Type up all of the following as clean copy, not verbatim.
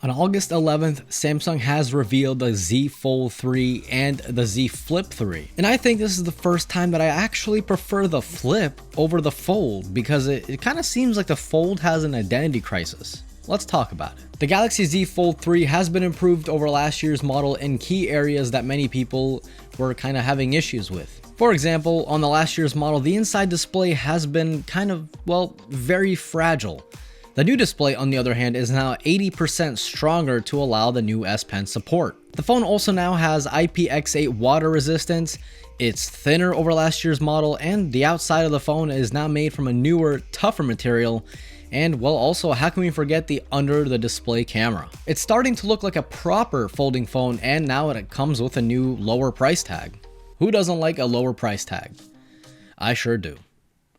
On August 11th, Samsung has revealed the Z Fold 3 and the Z Flip 3. And I think this is the first time that I actually prefer the Flip over the Fold because it kind of seems like the Fold has an identity crisis. Let's talk about it. The Galaxy Z Fold 3 has been improved over last year's model in key areas that many people were kind of having issues with. For example, on the last year's model, the inside display has been kind of, well, very fragile. The new display, on the other hand, is now 80% stronger to allow the new S Pen support. The phone also now has IPX8 water resistance, it's thinner over last year's model, and the outside of the phone is now made from a newer, tougher material. And well, also, how can we forget the under the display camera? It's starting to look like a proper folding phone, and now it comes with a new lower price tag. Who doesn't like a lower price tag? I sure do,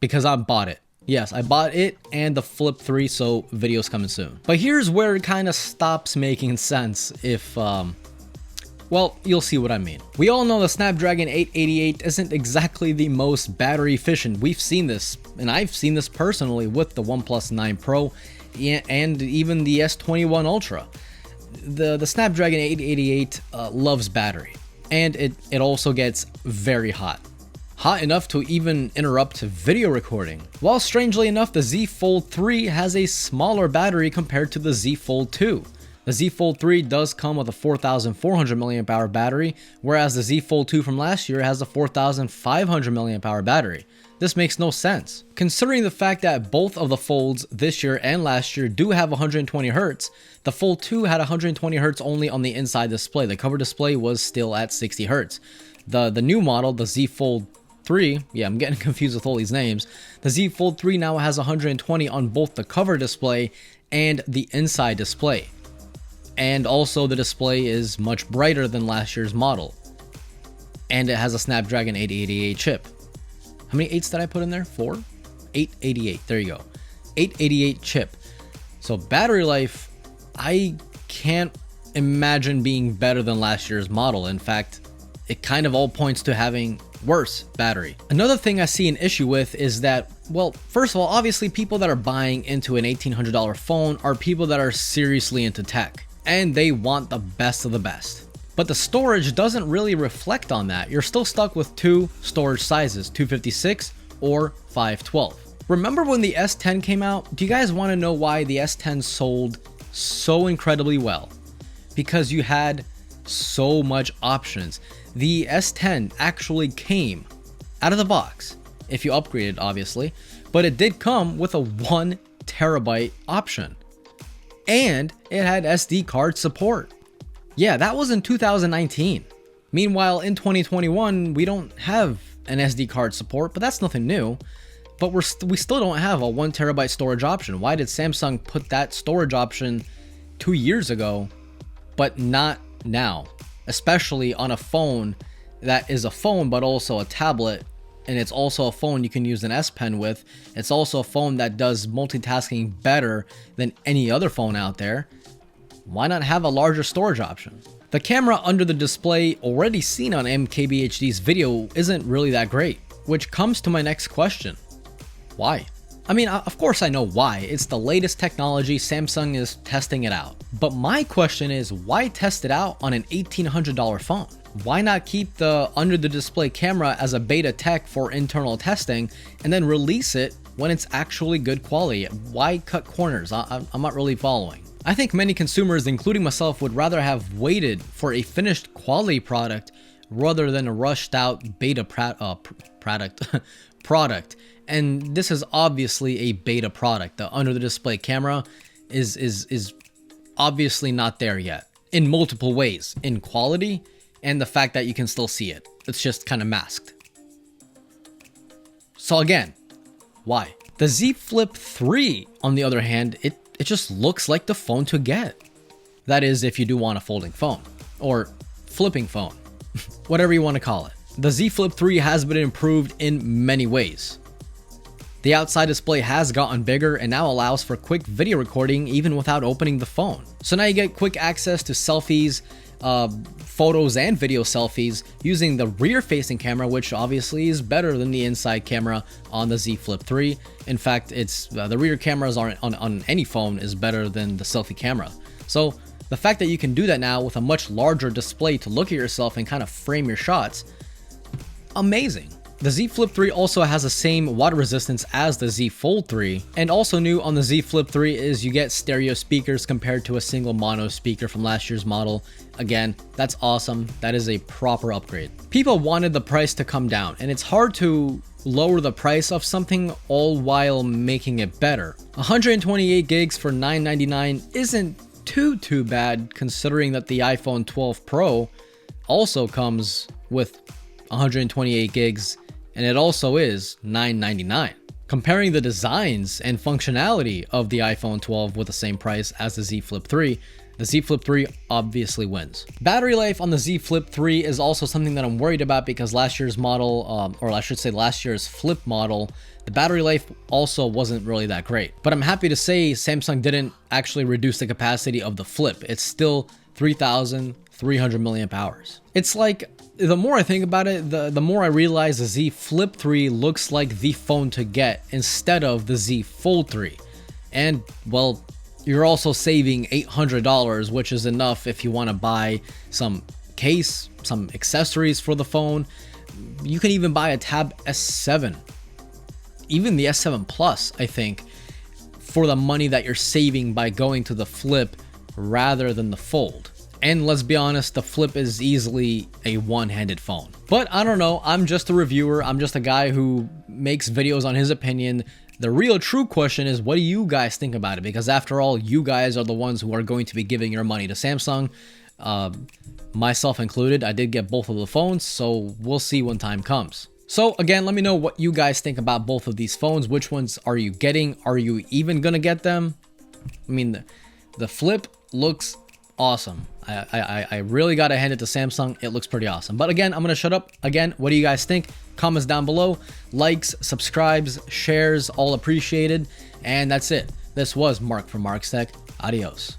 because I bought it. Yes, I bought it and the Flip 3, so video's coming soon. But here's where it kind of stops making sense if, well, you'll see what I mean. We all know the Snapdragon 888 isn't exactly the most battery efficient. We've seen this, and I've seen this personally with the OnePlus 9 Pro and even the S21 Ultra. The Snapdragon 888 loves battery, and it also gets very hot. Hot enough to even interrupt video recording. While strangely enough, the Z Fold 3 has a smaller battery compared to the Z Fold 2. The Z Fold 3 does come with a 4,400 mAh battery, whereas the Z Fold 2 from last year has a 4,500 mAh battery. This makes no sense. Considering the fact that both of the Folds this year and last year do have 120 Hz, the Fold 2 had 120 Hz only on the inside display. The cover display was still at 60 Hz. The new model, the Z Fold 3, yeah, I'm getting confused with all these names. The Z Fold 3 now has 120 on both the cover display and the inside display. And also the display is much brighter than last year's model. And it has a Snapdragon 888 chip. How many 8s did I put in there? 4? 888, there you go. 888 chip. So battery life, I can't imagine being better than last year's model. In fact, it kind of all points to having worse battery. Another thing I see an issue with is that, well, first of all, obviously people that are buying into an $1,800 phone are people that are seriously into tech and they want the best of the best. But the storage doesn't really reflect on that. You're still stuck with two storage sizes, 256 or 512. Remember when the S10 came out? Do you guys want to know why the S10 sold so incredibly well? Because you had so much options. The S10 actually came out of the box, if you upgraded obviously, but it did come with a 1 terabyte option. And it had SD card support. Yeah, that was in 2019. Meanwhile, in 2021, we don't have an SD card support, but that's nothing new. But we still don't have a 1 terabyte storage option. Why did Samsung put that storage option 2 years ago, but not now? Especially on a phone that is a phone but also a tablet, and it's also a phone you can use an S Pen with. It's also a phone that does multitasking better than any other phone out there. Why not have a larger storage option? The camera under the display, already seen on MKBHD's video, isn't really that great, which comes to my next question. Why? I mean, of course I know why. It's the latest technology, Samsung is testing it out. But my question is, why test it out on an $1,800 phone? Why not keep the under the display camera as a beta tech for internal testing and then release it when it's actually good quality? Why cut corners? I'm not really following. I think many consumers, including myself, would rather have waited for a finished quality product rather than a rushed out beta product. And this is obviously a beta product. The under the display camera is obviously not there yet in multiple ways, in quality and the fact that you can still see it. It's just kind of masked. So again, why? The Z Flip 3, on the other hand, it just looks like the phone to get. That is, if you do want a folding phone or flipping phone, whatever you want to call it. The Z Flip 3 has been improved in many ways. The outside display has gotten bigger and now allows for quick video recording even without opening the phone. So now you get quick access to selfies, photos and video selfies using the rear facing camera, which obviously is better than the inside camera on the Z Flip 3. In fact, it's the rear cameras on any phone is better than the selfie camera. So The fact that you can do that now with a much larger display to look at yourself and kind of frame your shots, amazing. The Z Flip 3 also has the same water resistance as the Z Fold 3, and also new on the Z Flip 3 is you get stereo speakers compared to a single mono speaker from last year's model. Again, that's awesome. That is a proper upgrade. People wanted the price to come down, and it's hard to lower the price of something all while making it better. 128 gigs for $999 isn't too bad, considering that the iPhone 12 Pro also comes with 128 gigs, and it also is $999. Comparing the designs and functionality of the iPhone 12 with the same price as the Z Flip 3, the Z Flip 3 obviously wins. Battery life on the Z Flip 3 is also something that I'm worried about, because last year's model, or I should say last year's Flip model, the battery life also wasn't really that great. But I'm happy to say Samsung didn't actually reduce the capacity of the Flip. It's still 3,300 milliamp hours. It's like, the more I think about it, the more I realize the Z Flip 3 looks like the phone to get instead of the Z Fold 3. And, well, you're also saving $800, which is enough if you want to buy some case, some accessories for the phone. You can even buy a Tab S7, even the S7 Plus, I think, for the money that you're saving by going to the Flip rather than the Fold. And let's be honest, the Flip is easily a one-handed phone. But I don't know, I'm just a reviewer. I'm just a guy who makes videos on his opinion. The real true question is, what do you guys think about it? Because after all, you guys are the ones who are going to be giving your money to Samsung. Myself included, I did get both of the phones, so we'll see when time comes. So again, let me know what you guys think about both of these phones. Which ones are you getting? Are you even gonna get them? I mean, the Flip looks awesome. I really gotta hand it to Samsung. It looks pretty awesome. But again, I'm gonna shut up. Again, what do you guys think? Comments down below. Likes, subscribes, shares, all appreciated. And that's it. This was Mark from Mark's Tech. Adios.